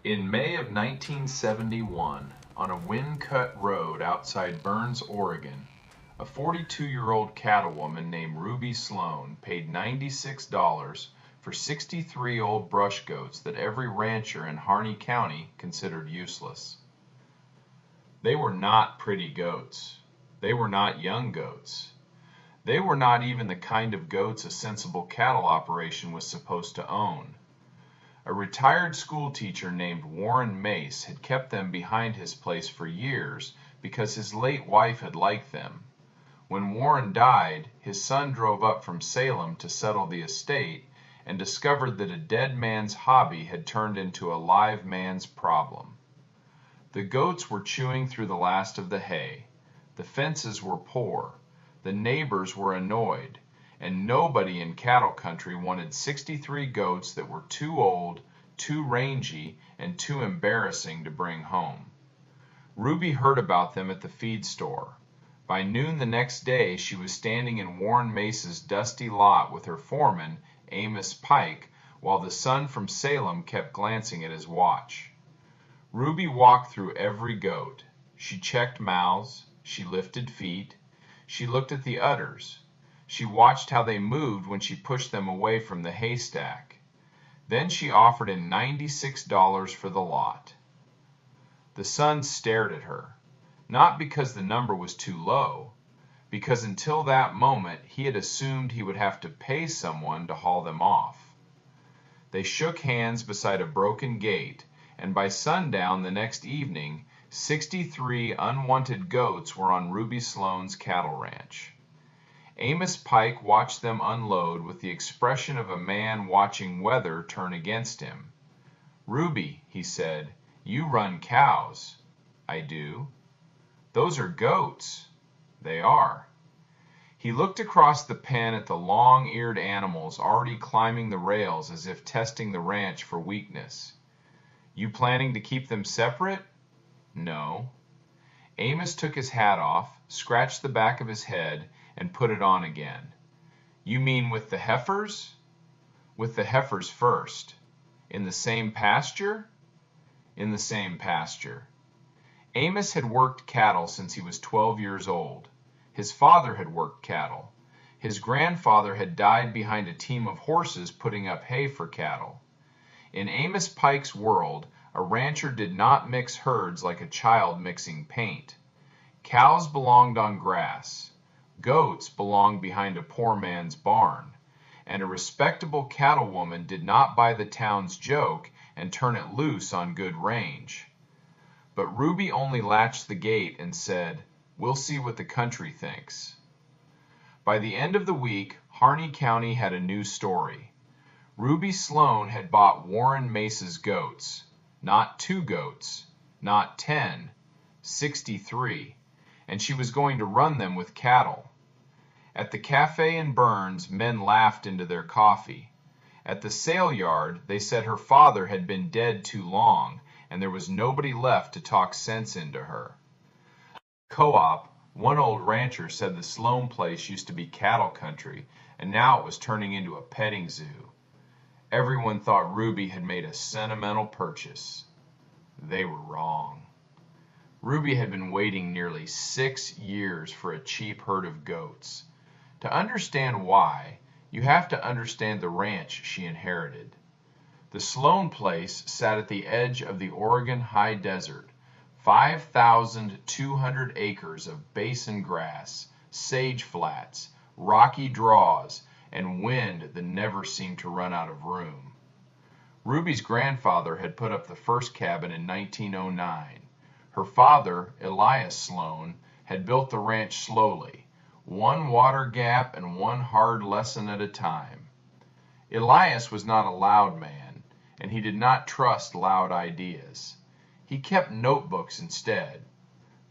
In May of 1971, on a wind-cut road outside Burns, Oregon, a 42-year-old cattlewoman named Ruby Sloane paid $96 for 63 old brush goats that every rancher in Harney County considered useless. They were not pretty goats. They were not young goats. They were not even the kind of goats a sensible cattle operation was supposed to own. A retired school teacher named Warren Mace had kept them behind his place for years because his late wife had liked them. When Warren died, his son drove up from Salem to settle the estate and discovered that a dead man's hobby had turned into a live man's problem. The goats were chewing through the last of the hay. The fences were poor. The neighbors were annoyed. And nobody in cattle country wanted 63 goats that were too old, too rangy, and too embarrassing to bring home. Ruby heard about them at the feed store. By noon the next day, she was standing in Warren Mace's dusty lot with her foreman, Amos Pike, while the son from Salem kept glancing at his watch. Ruby walked through every goat. She checked mouths. She lifted feet. She looked at the udders. She watched how they moved when she pushed them away from the haystack. Then she offered him $96 for the lot. The son stared at her, not because the number was too low, because until that moment he had assumed he would have to pay someone to haul them off. They shook hands beside a broken gate, and by sundown the next evening, 63 unwanted goats were on Ruby Sloane's cattle ranch. Amos Pike watched them unload with the expression of a man watching weather turn against him. "Ruby," he said, "you run cows." "I do." "Those are goats." "They are." He looked across the pen at the long-eared animals already climbing the rails as if testing the ranch for weakness. "You planning to keep them separate?" "No." Amos took his hat off, scratched the back of his head, and put it on again. "You mean with the heifers?" "With the heifers first." "In the same pasture?" "In the same pasture." Amos had worked cattle since he was 12 years old. His father had worked cattle. His grandfather had died behind a team of horses putting up hay for cattle. In Amos Pike's world, a rancher did not mix herds like a child mixing paint. Cows belonged on grass. Goats belonged behind a poor man's barn, and a respectable cattlewoman did not buy the town's joke and turn it loose on good range. But Ruby only latched the gate and said, "We'll see what the country thinks." By the end of the week, Harney County had a new story. Ruby Sloane had bought Warren Mace's goats. Not 2 goats, not 10, 63, and she was going to run them with cattle. At the cafe in Burns, men laughed into their coffee. At the sale yard, they said her father had been dead too long, and there was nobody left to talk sense into her. Co-op, one old rancher said the Sloane place used to be cattle country, and now it was turning into a petting zoo. Everyone thought Ruby had made a sentimental purchase. They were wrong. Ruby had been waiting nearly 6 years for a cheap herd of goats. To understand why, you have to understand the ranch she inherited. The Sloane place sat at the edge of the Oregon high desert, 5,200 acres of basin grass, sage flats, rocky draws, and wind that never seemed to run out of room. Ruby's grandfather had put up the first cabin in 1909. Her father, Elias Sloane, had built the ranch slowly, one water gap and one hard lesson at a time. Elias was not a loud man, and he did not trust loud ideas. He kept notebooks instead.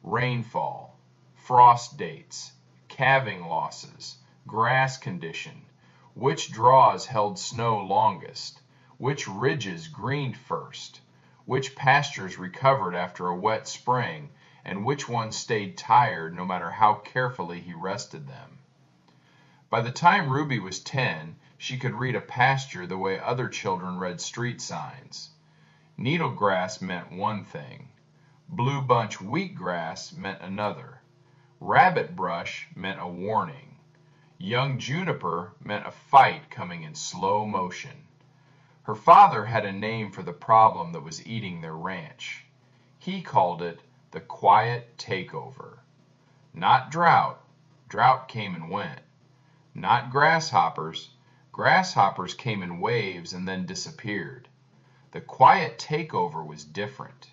Rainfall, frost dates, calving losses, grass condition, which draws held snow longest, which ridges greened first, which pastures recovered after a wet spring, and which ones stayed tired no matter how carefully he rested them. By the time Ruby was 10, she could read a pasture the way other children read street signs. Needlegrass meant one thing. Blue bunch wheatgrass meant another. Rabbit brush meant a warning. Young juniper meant a fight coming in slow motion. Her father had a name for the problem that was eating their ranch. He called it the quiet takeover. Not drought. Drought came and went. Not grasshoppers. Grasshoppers came in waves and then disappeared. The quiet takeover was different.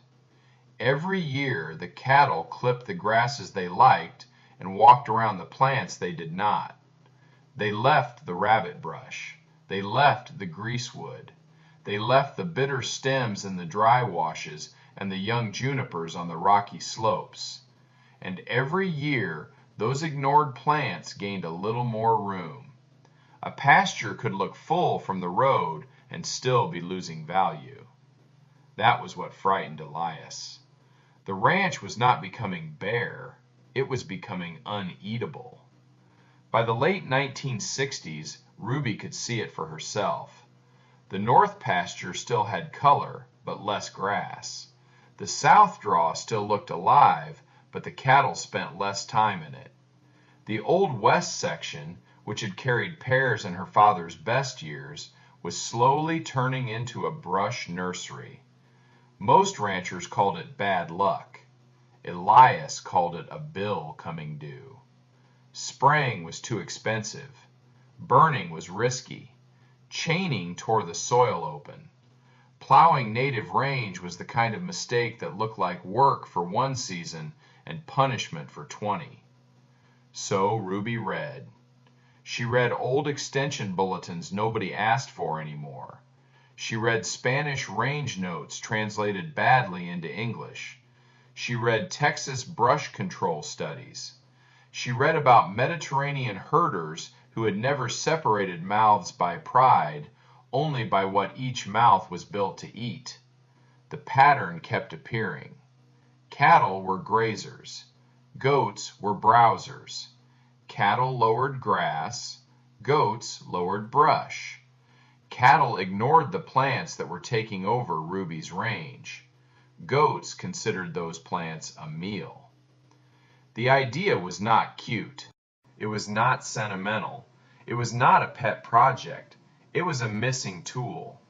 Every year the cattle clipped the grasses they liked and walked around the plants they did not. They left the rabbit brush. They left the greasewood. They left the bitter stems in the dry washes and the young junipers on the rocky slopes. And every year those ignored plants gained a little more room. A pasture could look full from the road and still be losing value. That was what frightened Elias. The ranch was not becoming bare, it was becoming uneatable. By the late 1960s, Ruby could see it for herself. The north pasture still had color, but less grass. The south draw still looked alive, but the cattle spent less time in it. The old west section, which had carried pears in her father's best years, was slowly turning into a brush nursery. Most ranchers called it bad luck. Elias called it a bill coming due. Spraying was too expensive. Burning was risky. Chaining tore the soil open. Plowing native range was the kind of mistake that looked like work for one season and punishment for 20. So Ruby read. She read old extension bulletins nobody asked for anymore. She read Spanish range notes translated badly into English. She read Texas brush control studies. She read about Mediterranean herders who had never separated mouths by pride, only by what each mouth was built to eat. The pattern kept appearing. Cattle were grazers. Goats were browsers. Cattle lowered grass. Goats lowered brush. Cattle ignored the plants that were taking over Ruby's range. Goats considered those plants a meal. The idea was not cute. It was not sentimental. It was not a pet project. It was a missing tool.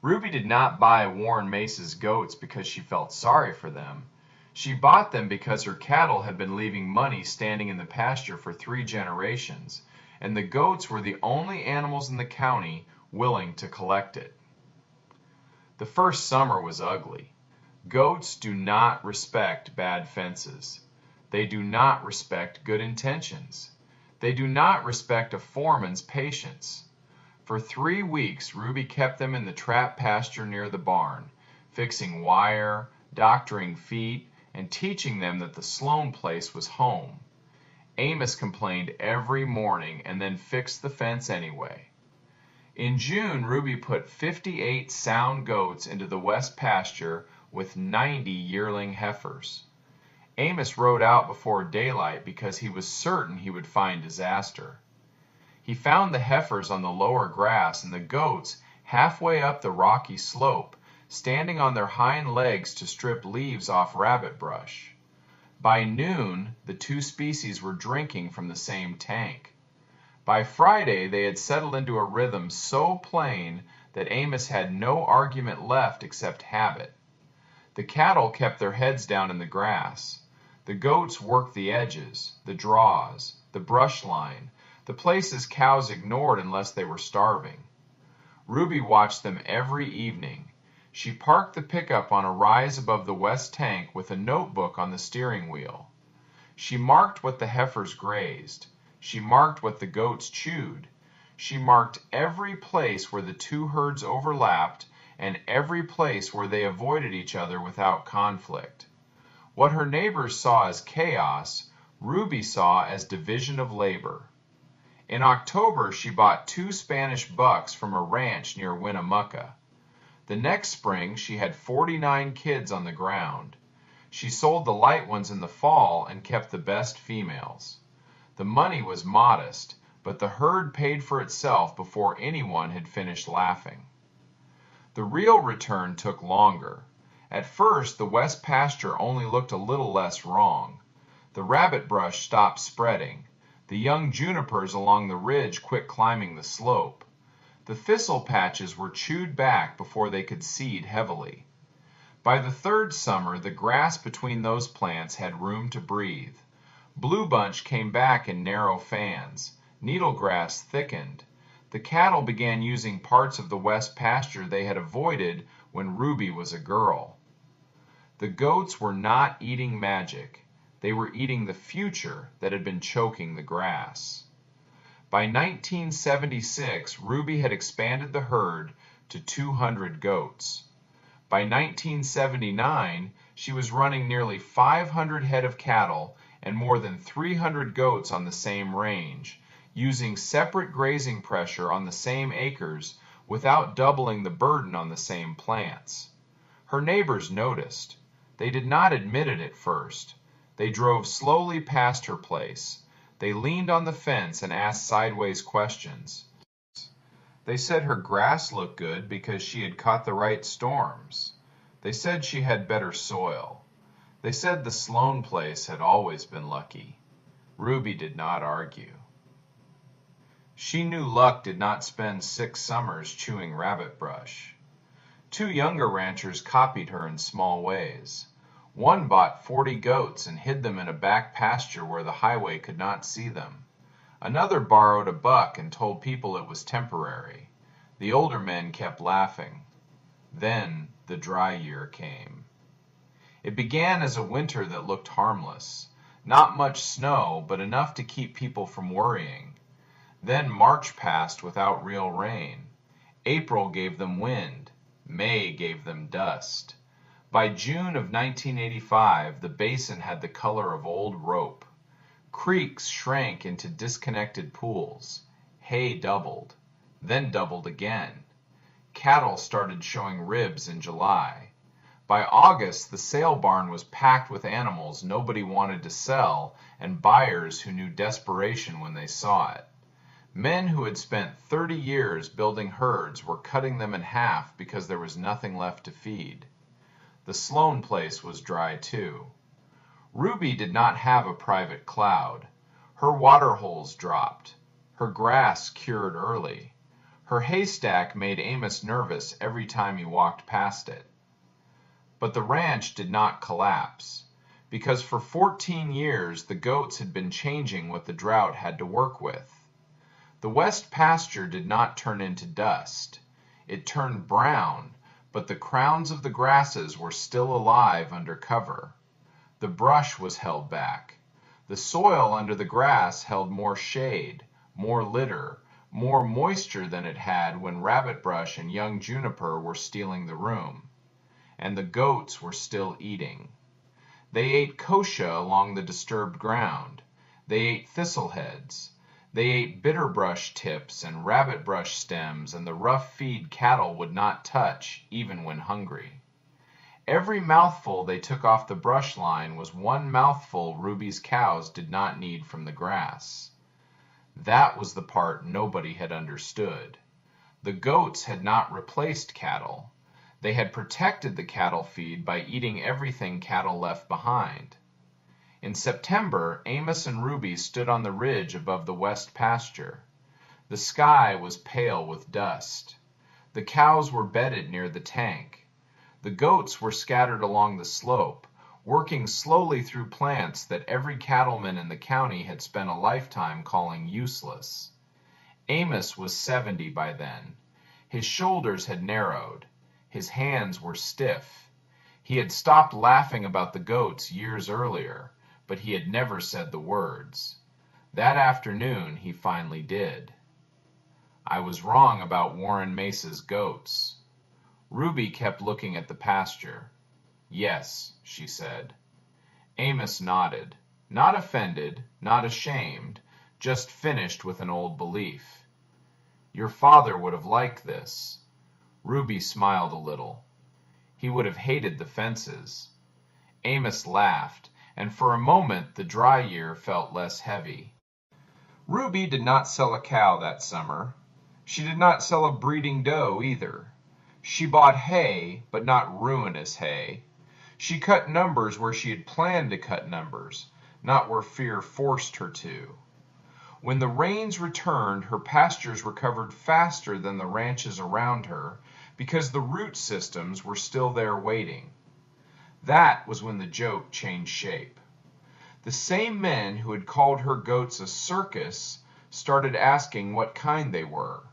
Ruby did not buy Warren Mace's goats because she felt sorry for them. She bought them because her cattle had been leaving money standing in the pasture for 3 generations, and the goats were the only animals in the county willing to collect it. The first summer was ugly. Goats do not respect bad fences. They do not respect good intentions. They do not respect a foreman's patience. For 3 weeks, Ruby kept them in the trap pasture near the barn, fixing wire, doctoring feet, and teaching them that the Sloane place was home. Amos complained every morning and then fixed the fence anyway. In June, Ruby put 58 sound goats into the west pasture with 90 yearling heifers. Amos rode out before daylight because he was certain he would find disaster. He found the heifers on the lower grass and the goats halfway up the rocky slope, standing on their hind legs to strip leaves off rabbit brush. By noon, the 2 species were drinking from the same tank. By Friday, they had settled into a rhythm so plain that Amos had no argument left except habit. The cattle kept their heads down in the grass. The goats worked the edges, the draws, the brush line, the places cows ignored unless they were starving. Ruby watched them every evening. She parked the pickup on a rise above the west tank with a notebook on the steering wheel. She marked what the heifers grazed. She marked what the goats chewed. She marked every place where the 2 herds overlapped and every place where they avoided each other without conflict. What her neighbors saw as chaos, Ruby saw as division of labor. In October, she bought 2 Spanish bucks from a ranch near Winnemucca. The next spring, she had 49 kids on the ground. She sold the light ones in the fall and kept the best females. The money was modest, but the herd paid for itself before anyone had finished laughing. The real return took longer. At first, the west pasture only looked a little less wrong. The rabbit brush stopped spreading. The young junipers along the ridge quit climbing the slope. The thistle patches were chewed back before they could seed heavily. By the third summer, the grass between those plants had room to breathe. Blue bunch came back in narrow fans. Needlegrass thickened. The cattle began using parts of the west pasture they had avoided when Ruby was a girl. The goats were not eating magic. They were eating the future that had been choking the grass. By 1976, Ruby had expanded the herd to 200 goats. By 1979, she was running nearly 500 head of cattle and more than 300 goats on the same range, using separate grazing pressure on the same acres without doubling the burden on the same plants. Her neighbors noticed. They did not admit it at first. They drove slowly past her place. They leaned on the fence and asked sideways questions. They said her grass looked good because she had caught the right storms. They said she had better soil. They said the Sloane place had always been lucky. Ruby did not argue. She knew luck did not spend 6 summers chewing rabbit brush. 2 younger ranchers copied her in small ways. One bought 40 goats and hid them in a back pasture where the highway could not see them. Another borrowed a buck and told people it was temporary. The older men kept laughing. Then the dry year came. It began as a winter that looked harmless. Not much snow, but enough to keep people from worrying. Then March passed without real rain. April gave them wind. May gave them dust. By June of 1985, the basin had the color of old rope. Creeks shrank into disconnected pools. Hay doubled, then doubled again. Cattle started showing ribs in July. By August, the sale barn was packed with animals nobody wanted to sell and buyers who knew desperation when they saw it. Men who had spent 30 years building herds were cutting them in half because there was nothing left to feed. The Sloane place was dry too. Ruby did not have a private cloud. Her water holes dropped. Her grass cured early. Her haystack made Amos nervous every time he walked past it. But the ranch did not collapse, because for 14 years the goats had been changing what the drought had to work with. The west pasture did not turn into dust. It turned brown, but the crowns of the grasses were still alive under cover. The brush was held back. The soil under the grass held more shade, more litter, more moisture than it had when rabbit brush and young juniper were stealing the room. And the goats were still eating. They ate kochia along the disturbed ground. They ate thistleheads. They ate bitterbrush tips and rabbit brush stems and the rough feed cattle would not touch, even when hungry. Every mouthful they took off the brush line was one mouthful Ruby's cows did not need from the grass. That was the part nobody had understood. The goats had not replaced cattle. They had protected the cattle feed by eating everything cattle left behind. In September, Amos and Ruby stood on the ridge above the west pasture. The sky was pale with dust. The cows were bedded near the tank. The goats were scattered along the slope, working slowly through plants that every cattleman in the county had spent a lifetime calling useless. Amos was 70 by then. His shoulders had narrowed. His hands were stiff. He had stopped laughing about the goats years earlier, but he had never said the words. That afternoon he finally did. I was wrong about Warren Mesa's goats. Ruby kept looking at the pasture. Yes, she said. Amos nodded, not offended, not ashamed, just finished with an old belief. Your father would have liked this. Ruby smiled a little. He would have hated the fences. Amos laughed, and for a moment the dry year felt less heavy. Ruby did not sell a cow that summer. She did not sell a breeding doe either. She bought hay, but not ruinous hay. She cut numbers where she had planned to cut numbers, not where fear forced her to. When the rains returned, her pastures recovered faster than the ranches around her because the root systems were still there waiting. That was when the joke changed shape. The same men who had called her goats a circus started asking what kind they were,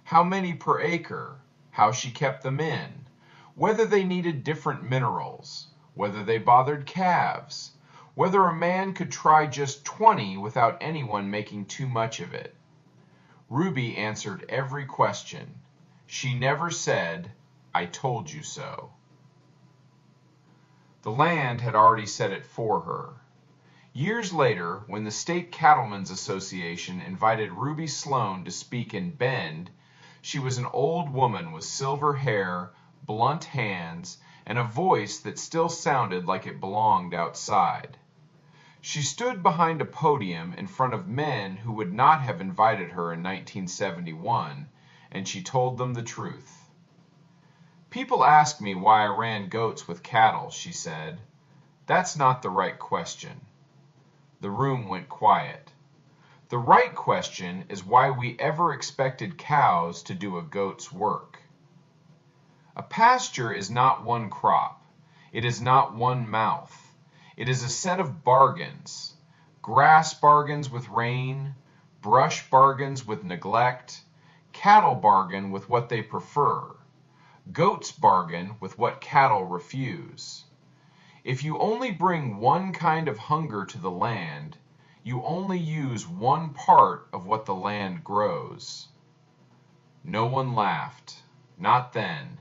how many per acre, how she kept them in, whether they needed different minerals, whether they bothered calves, whether a man could try just 20 without anyone making too much of it. Ruby answered every question. She never said, "I told you so." The land had already said it for her. Years later, when the State Cattlemen's Association invited Ruby Sloane to speak in Bend, she was an old woman with silver hair, blunt hands, and a voice that still sounded like it belonged outside. She stood behind a podium in front of men who would not have invited her in 1971, and she told them the truth. "People ask me why I ran goats with cattle," she said. "That's not the right question." The room went quiet. The right question is why we ever expected cows to do a goat's work. A pasture is not one crop. It is not one mouth. It is a set of bargains. Grass bargains with rain, brush bargains with neglect, cattle bargain with what they prefer, goats bargain with what cattle refuse. If you only bring one kind of hunger to the land, you only use one part of what the land grows. No one laughed, not then,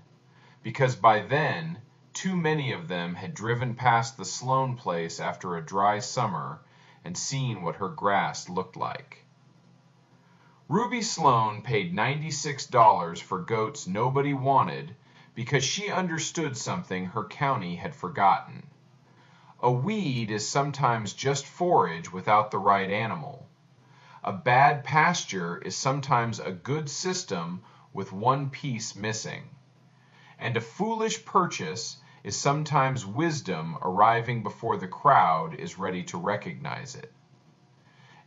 because by then too many of them had driven past the Sloane place after a dry summer and seen what her grass looked like. Ruby Sloane paid $96 for goats nobody wanted because she understood something her county had forgotten. A weed is sometimes just forage without the right animal. A bad pasture is sometimes a good system with one piece missing. And a foolish purchase is sometimes wisdom arriving before the crowd is ready to recognize it.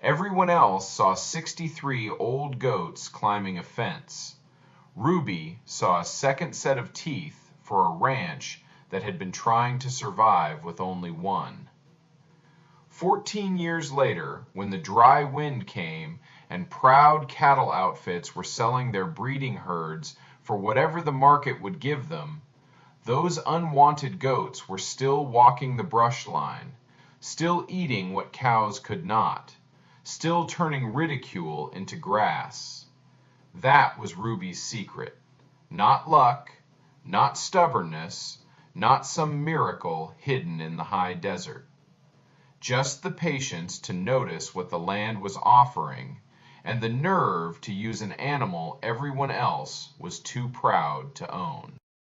Everyone else saw 63 old goats climbing a fence. Ruby saw a second set of teeth for a ranch that had been trying to survive with only one. 14 years later, when the dry wind came and proud cattle outfits were selling their breeding herds for whatever the market would give them, those unwanted goats were still walking the brush line, still eating what cows could not, still turning ridicule into grass. That was Ruby's secret. Not luck, not stubbornness, not some miracle hidden in the high desert. Just the patience to notice what the land was offering, and the nerve to use an animal everyone else was too proud to own.